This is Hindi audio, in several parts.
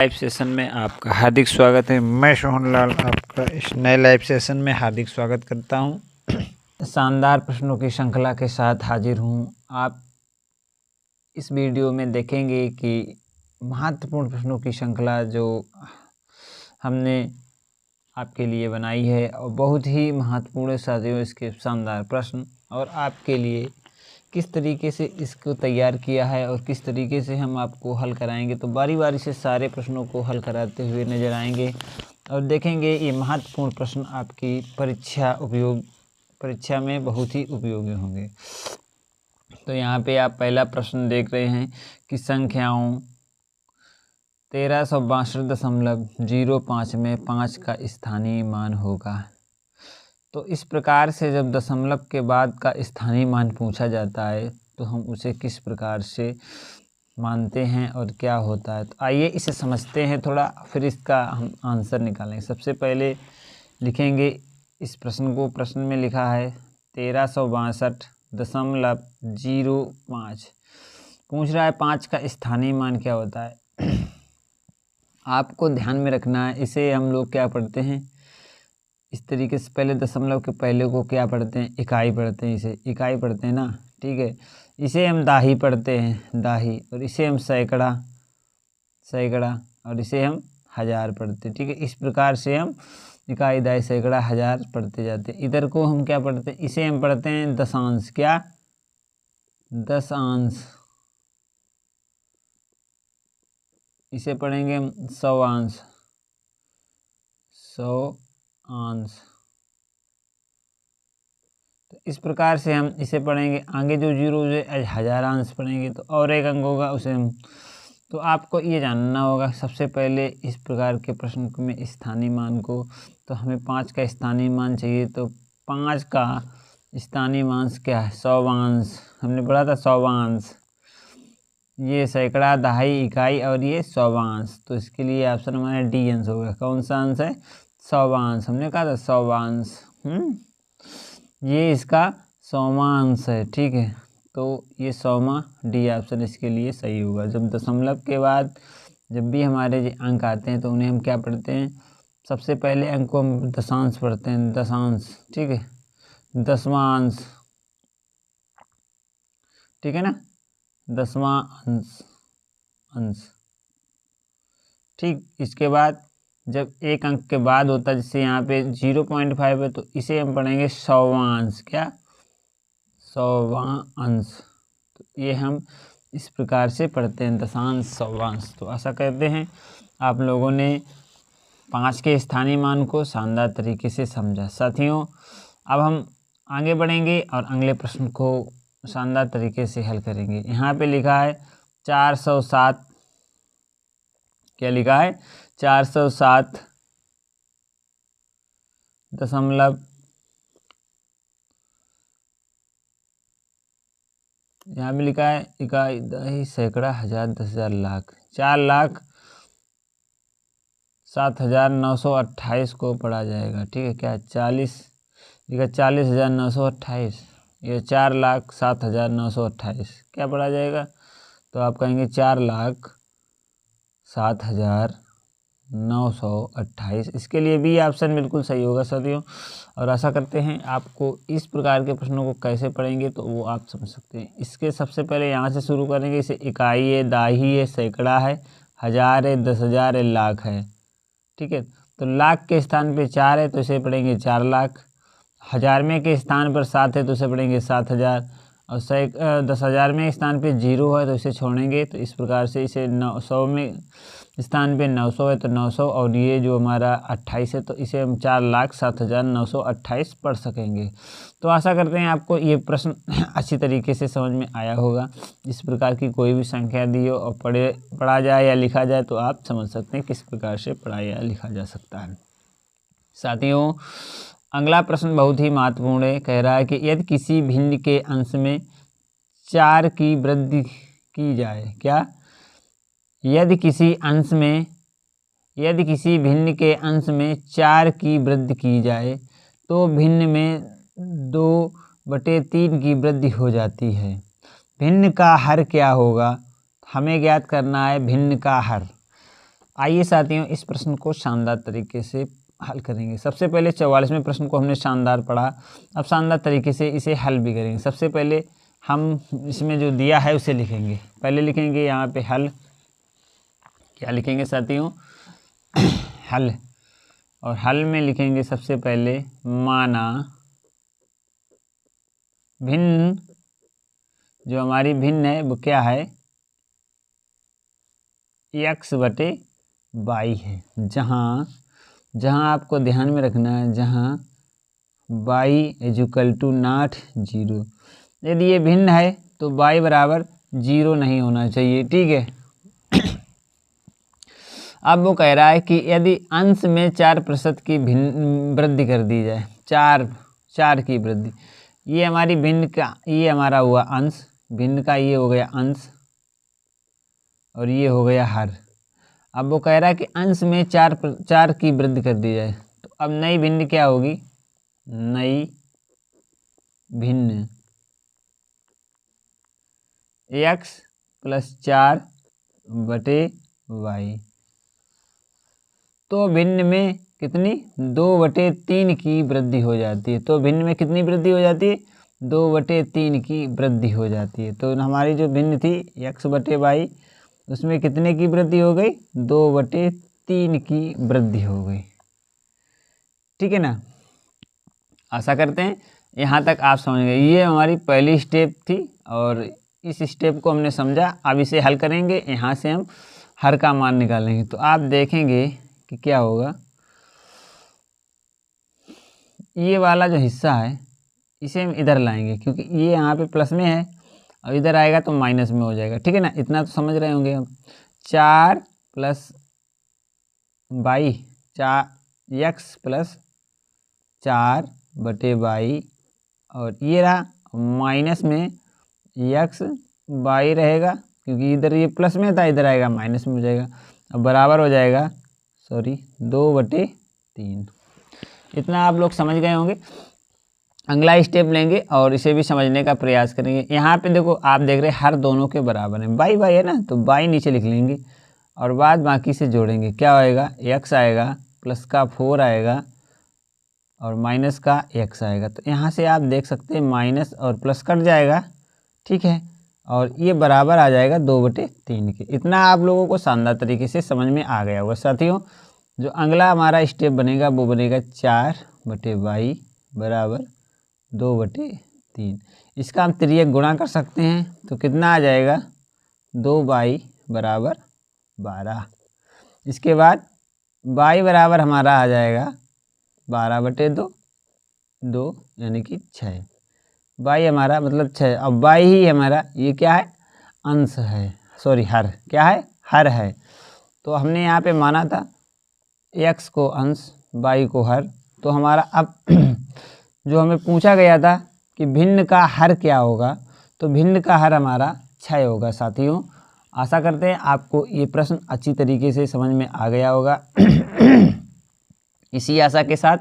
लाइव सेशन में आपका हार्दिक स्वागत है। मैं सोहनलाल आपका इस नए लाइव सेशन में हार्दिक स्वागत करता हूं। शानदार प्रश्नों की श्रृंखला के साथ हाजिर हूं। आप इस वीडियो में देखेंगे कि महत्वपूर्ण प्रश्नों की श्रृंखला जो हमने आपके लिए बनाई है और बहुत ही महत्वपूर्ण साथियों इसके शानदार प्रश्न, और आपके लिए किस तरीके से इसको तैयार किया है और किस तरीके से हम आपको हल कराएंगे। तो बारी बारी से सारे प्रश्नों को हल कराते हुए नज़र आएंगे और देखेंगे ये महत्वपूर्ण प्रश्न आपकी परीक्षा में बहुत ही उपयोगी होंगे। तो यहाँ पे आप पहला प्रश्न देख रहे हैं कि संख्याओं 1362.05 में 5 का स्थानीय मान होगा। तो इस प्रकार से जब दशमलव के बाद का स्थानीय मान पूछा जाता है तो हम उसे किस प्रकार से मानते हैं और क्या होता है। तो आइए इसे समझते हैं थोड़ा, फिर इसका हम आंसर निकालेंगे। सबसे पहले लिखेंगे इस प्रश्न को। प्रश्न में लिखा है 1362.05 पूछ रहा है 5 का स्थानीय मान क्या होता है। आपको ध्यान में रखना है, इसे हम लोग क्या पढ़ते हैं इस तरीके से। पहले दशमलव के पहले को क्या पढ़ते हैं, इकाई पढ़ते हैं। इसे इकाई पढ़ते हैं ना, ठीक है। इसे हम दाही पढ़ते हैं, दाही। और इसे हम सैकड़ा और इसे हम हज़ार पढ़ते हैं, ठीक है। इस प्रकार से हम इकाई, दाही, सैकड़ा, हज़ार पढ़ते जाते हैं। इधर को हम क्या पढ़ते हैं, इसे हम पढ़ते हैं दशांश। क्या? दशांश। इसे पढ़ेंगे हम सवांश, अंश। तो इस प्रकार से हम इसे पढ़ेंगे। आगे जो जीरो है हजारांश पढ़ेंगे। तो और एक अंक होगा उसे हम, तो आपको ये जानना होगा सबसे पहले इस प्रकार के प्रश्न में स्थानीय मान को। तो हमें 5 का स्थानीय मान चाहिए। तो 5 का स्थानीय मान क्या है, सवांश। हमने पढ़ा था सवांश। ये सैकड़ा, दहाई, इकाई और ये सवांश। तो इसके लिए ऑप्शन हमारा डी अंश होगा। कौन सा अंश है? सवांश। हमने कहा था सवांश। ये इसका 100वां अंश है, ठीक है। तो ये 100वां, डी ऑप्शन इसके लिए सही होगा। जब दशमलव के बाद जब भी हमारे अंक आते हैं तो उन्हें हम क्या पढ़ते हैं, सबसे पहले अंक को हम दशांश पढ़ते हैं, दशांश, ठीक है। 10वां अंश, ठीक है ना, 10वां अंश, ठीक। इसके बाद जब एक अंक के बाद होता है, जैसे यहाँ पे 0.5 है, तो इसे हम पढ़ेंगे 100वां अंश। क्या? 100वां अंश। तो ये हम इस प्रकार से पढ़ते हैं, दशांश, सवांश। तो आशा करते हैं आप लोगों ने 5 के स्थानीय मान को शानदार तरीके से समझा। साथियों, अब हम आगे बढ़ेंगे और अगले प्रश्न को शानदार तरीके से हल करेंगे। यहाँ पे लिखा है 407, क्या लिखा है, 407 दशमलव, यहाँ भी लिखा है इकाई, दही, सैकड़ा, हज़ार, 10,000, लाख। 4,07,928 को पढ़ा जाएगा, ठीक है। क्या? 40,928। ये 4,07,928 क्या पढ़ा जाएगा? तो आप कहेंगे 4,07,928। इसके लिए भी ऑप्शन बिल्कुल सही होगा साथियों। और आशा करते हैं आपको इस प्रकार के प्रश्नों को कैसे पढ़ेंगे तो वो आप समझ सकते हैं। इसके सबसे पहले यहाँ से शुरू करेंगे। इसे इकाई है, दाही है, सैकड़ा है, हज़ार है, 10,000 है, लाख है, ठीक है। तो लाख के स्थान पे 4 है तो इसे पढ़ेंगे 4 लाख। हज़ार में के स्थान पर 7 है तो इसे पढ़ेंगे 7,000। और 10,000 में स्थान पे 0 है तो इसे छोड़ेंगे। तो इस प्रकार से इसे 900 में स्थान पे 900 है तो 900। और ये जो हमारा 28 है तो इसे हम 4,07,928 पढ़ सकेंगे। तो आशा करते हैं आपको ये प्रश्न अच्छी तरीके से समझ में आया होगा। इस प्रकार की कोई भी संख्या दी हो और पढ़ा जाए या लिखा जाए तो आप समझ सकते हैं किस प्रकार से पढ़ा या लिखा जा सकता है। साथियों, अगला प्रश्न बहुत ही महत्वपूर्ण है। कह रहा है कि यदि किसी भिन्न के अंश में 4 की वृद्धि की जाए। क्या? यदि किसी भिन्न के अंश में 4 की वृद्धि की जाए तो भिन्न में 2/3 की वृद्धि हो जाती है। भिन्न का हर क्या होगा, हमें ज्ञात करना है भिन्न का हर। आइए साथियों इस प्रश्न को शानदार तरीके से हल करेंगे। सबसे पहले 44वें प्रश्न को हमने शानदार पढ़ा, अब शानदार तरीके से इसे हल भी करेंगे। सबसे पहले हम इसमें जो दिया है उसे लिखेंगे। पहले लिखेंगे यहाँ पे हल, क्या लिखेंगे साथियों? हल। और हल में लिखेंगे सबसे पहले माना भिन्न, जो हमारी भिन्न है वो क्या है? x/y है। जहाँ आपको ध्यान में रखना है, जहाँ y = 0। यदि ये भिन्न है तो y बराबर 0 नहीं होना चाहिए, ठीक है। अब वो कह रहा है कि यदि अंश में 4% की वृद्धि कर दी जाए, 4 की वृद्धि, ये हमारी भिन्न का, ये हमारा हुआ अंश, भिन्न का ये हो गया अंश और ये हो गया हर। अब वो कह रहा है कि अंश में 4 की वृद्धि कर दी जाए, तो अब नई भिन्न क्या होगी? नई भिन्न x + 4/y। तो भिन्न में कितनी? 2/3 की वृद्धि हो जाती है। तो भिन्न में कितनी वृद्धि हो जाती है? 2/3 की वृद्धि हो जाती है। तो हमारी जो भिन्न थी x/y, उसमें कितने की वृद्धि हो गई? 2/3 की वृद्धि हो गई, ठीक है ना। आशा करते हैं यहाँ तक आप समझ गए। ये हमारी पहली स्टेप थी और इस स्टेप को हमने समझा। अब इसे हल करेंगे, यहाँ से हम हर का मान निकालेंगे। तो आप देखेंगे कि क्या होगा, ये वाला जो हिस्सा है इसे हम इधर लाएंगे, क्योंकि ये यहाँ पे प्लस में है और इधर आएगा तो माइनस में हो जाएगा, ठीक है ना। इतना तो समझ रहे होंगे हम। 4 + y, 4x + 4/y, और ये रहा माइनस में x/y रहेगा, क्योंकि इधर ये प्लस में था, इधर आएगा माइनस में हो जाएगा। अब बराबर हो जाएगा 2/3। इतना आप लोग समझ गए होंगे। अगला स्टेप लेंगे और इसे भी समझने का प्रयास करेंगे। यहाँ पे देखो, आप देख रहे हैं हर दोनों के बराबर है, बाई बाई है ना, तो बाई नीचे लिख लेंगे और बाद बाकी से जोड़ेंगे। क्या आएगा? x आएगा, प्लस का 4 आएगा और माइनस का x आएगा। तो यहाँ से आप देख सकते हैं माइनस और प्लस कट जाएगा, ठीक है, और ये बराबर आ जाएगा 2/3 के। इतना आप लोगों को शानदार तरीके से समझ में आ गया होगा साथियों। जो अगला हमारा स्टेप बनेगा वो बनेगा 4/y बराबर 2/3। इसका हम तिर्यक गुणा कर सकते हैं, तो कितना आ जाएगा? 2y बराबर 12। इसके बाद y बराबर हमारा आ जाएगा 12/2 यानी कि 6। y हमारा मतलब 6। अब y ही हमारा ये क्या है? अंश है, सॉरी हर। क्या है? हर है। तो हमने यहाँ पे माना था x को अंश, y को हर। तो हमारा अब जो हमें पूछा गया था कि भिन्न का हर क्या होगा, तो भिन्न का हर हमारा 6 होगा साथियों। आशा करते हैं आपको ये प्रश्न अच्छी तरीके से समझ में आ गया होगा। इसी आशा के साथ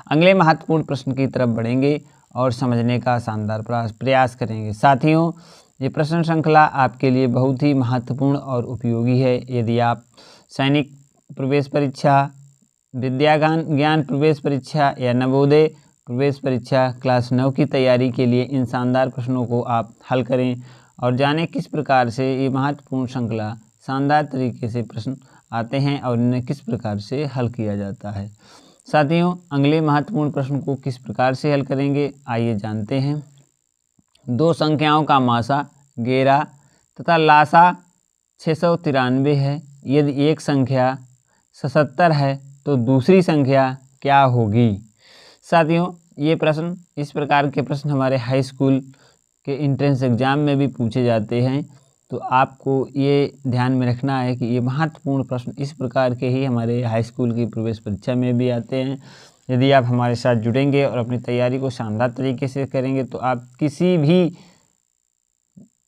अगले महत्वपूर्ण प्रश्न की तरफ बढ़ेंगे और समझने का शानदार प्रयास करेंगे। साथियों, ये प्रश्न श्रृंखला आपके लिए बहुत ही महत्वपूर्ण और उपयोगी है। यदि आप सैनिक प्रवेश परीक्षा, विद्या ज्ञान प्रवेश परीक्षा या नवोदय प्रवेश परीक्षा क्लास 9 की तैयारी के लिए इन शानदार प्रश्नों को आप हल करें और जानें किस प्रकार से ये महत्वपूर्ण श्रृंखला शानदार तरीके से प्रश्न आते हैं और इन्हें किस प्रकार से हल किया जाता है। साथियों, अगले महत्वपूर्ण प्रश्न को किस प्रकार से हल करेंगे, आइए जानते हैं। दो संख्याओं का मासा 11 तथा लासा 693 है। यदि एक संख्या 77 है तो दूसरी संख्या क्या होगी? साथियों, ये प्रश्न, इस प्रकार के प्रश्न हमारे हाई स्कूल के एंट्रेंस एग्ज़ाम में भी पूछे जाते हैं। तो आपको ये ध्यान में रखना है कि ये महत्वपूर्ण प्रश्न इस प्रकार के ही हमारे हाई स्कूल की प्रवेश परीक्षा में भी आते हैं। यदि आप हमारे साथ जुड़ेंगे और अपनी तैयारी को शानदार तरीके से करेंगे तो आप किसी भी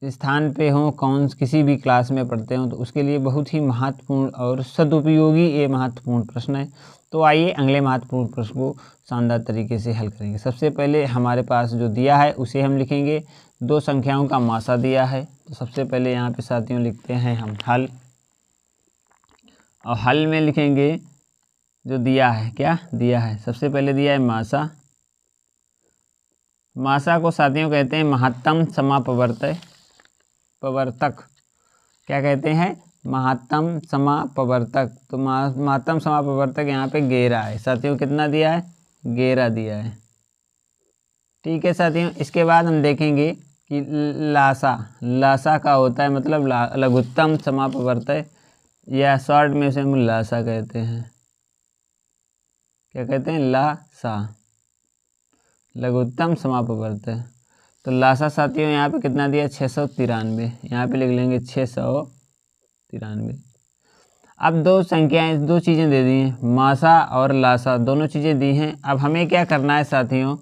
स्थान पे हों, किसी भी क्लास में पढ़ते हों, तो उसके लिए बहुत ही महत्वपूर्ण और सदुपयोगी ये महत्वपूर्ण प्रश्न है। तो आइए अगले महत्वपूर्ण प्रश्न को शानदार तरीके से हल करेंगे। सबसे पहले हमारे पास जो दिया है उसे हम लिखेंगे। दो संख्याओं का मासा दिया है, तो सबसे पहले यहाँ पे साथियों लिखते हैं हम हल, और हल में लिखेंगे जो दिया है, क्या दिया है, सबसे पहले दिया है मासा। मासा को साथियों कहते हैं महत्तम समापवर्तक। क्या कहते हैं, महत्तम समापवर्तक। तो महत्तम समापवर्तक यहाँ पे 11 है साथियों। कितना दिया है, 11 दिया है। ठीक है साथियों, इसके बाद हम देखेंगे कि लासा का होता है मतलब लघुत्तम समापवर्तक, या शॉर्ट में से हम लासा कहते हैं। क्या कहते हैं, लासा, लघुत्तम समापवर्तक। तो लासा साथियों यहाँ पे कितना दिया, 693। यहाँ पे लिख लेंगे 693। अब दो संख्याएं, दो चीज़ें दे दी हैं, मासा और लासा, दोनों चीज़ें दी हैं। अब हमें क्या करना है साथियों,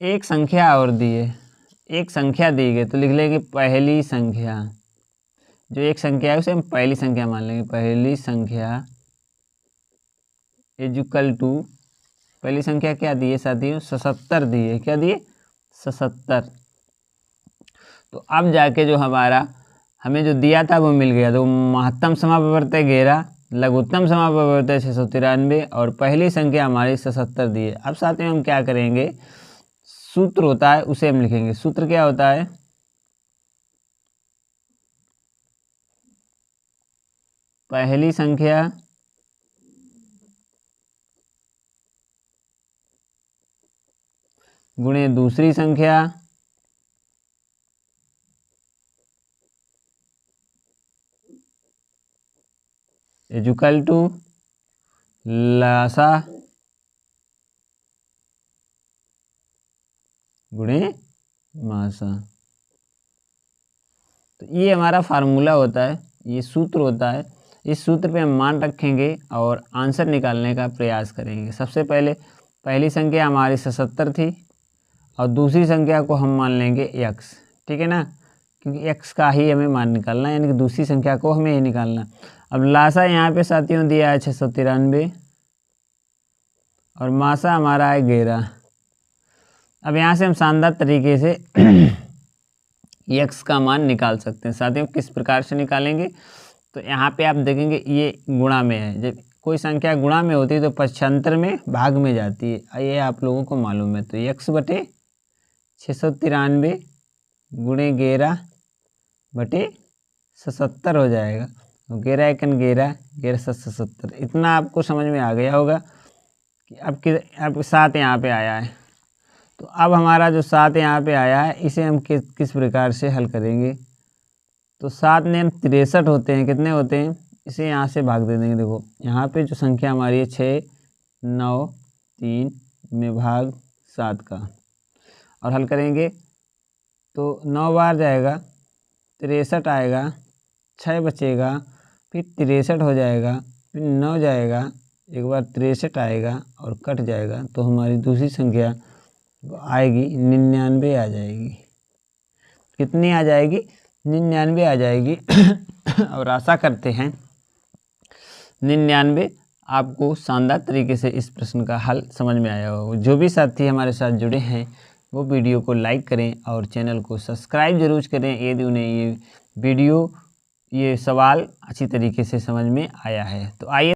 एक संख्या और दी है, एक संख्या दी गई तो लिख लेंगे पहली संख्या। जो एक संख्या है उसे हम पहली संख्या मान लेंगे। पहली संख्या इक्वल टू, पहली संख्या क्या दी है साथियों, 77 दी है। क्या दिए, 77। तो अब जाके जो हमारा हमें जो दिया था वो मिल गया। तो महत्तम समापवर्तक 11, लघुत्तम समापवर्तक 693 और पहली संख्या हमारी 77 दी है। अब साथ में हम क्या करेंगे, सूत्र होता है उसे हम लिखेंगे। सूत्र क्या होता है, पहली संख्या गुणे दूसरी संख्या इक्वल टू लासा गुणे मासा। तो ये हमारा फार्मूला होता है, ये सूत्र होता है। इस सूत्र पे हम मान रखेंगे और आंसर निकालने का प्रयास करेंगे। सबसे पहले पहली संख्या हमारी 77 थी और दूसरी संख्या को हम मान लेंगे x, ठीक है ना, क्योंकि x का ही हमें मान निकालना है, यानी कि दूसरी संख्या को हमें ही निकालना। अब लासा यहाँ पे साथियों दिया है 693 और मासा हमारा है 11। अब यहाँ से हम शानदार तरीके से x का मान निकाल सकते हैं साथियों। किस प्रकार से निकालेंगे, तो यहाँ पे आप देखेंगे ये गुणा में है। जब कोई संख्या गुणा में होती है तो पक्षांतर में भाग में जाती है, ये आप लोगों को मालूम है। तो x बटे 693 गुणे 11 बटे 77 हो जाएगा। 11 एकन 11, 11 77। इतना आपको समझ में आ गया होगा कि अब 7 यहाँ पे आया है। तो अब हमारा जो 7 यहाँ पे आया है इसे हम किस प्रकार से हल करेंगे। तो 7 ने हम 63 होते हैं, कितने होते हैं, इसे यहाँ से भाग दे देंगे। देखो यहाँ पे जो संख्या हमारी है 6, 9, 3 में भाग 7 का, और हल करेंगे तो 9 बार जाएगा, 63 आएगा, 6 बचेगा, फिर 63 हो जाएगा, फिर 9 जाएगा, एक बार 63 आएगा और कट जाएगा। तो हमारी दूसरी संख्या आएगी 99 आ जाएगी। कितनी आ जाएगी, 99 आ जाएगी। और आशा करते हैं 99 आपको शानदार तरीके से इस प्रश्न का हल समझ में आया होगा। जो भी साथी हमारे साथ जुड़े हैं वो वीडियो को लाइक करें और चैनल को सब्सक्राइब जरूर करें यदि उन्हें ये वीडियो, ये सवाल अच्छी तरीके से समझ में आया है। तो आइए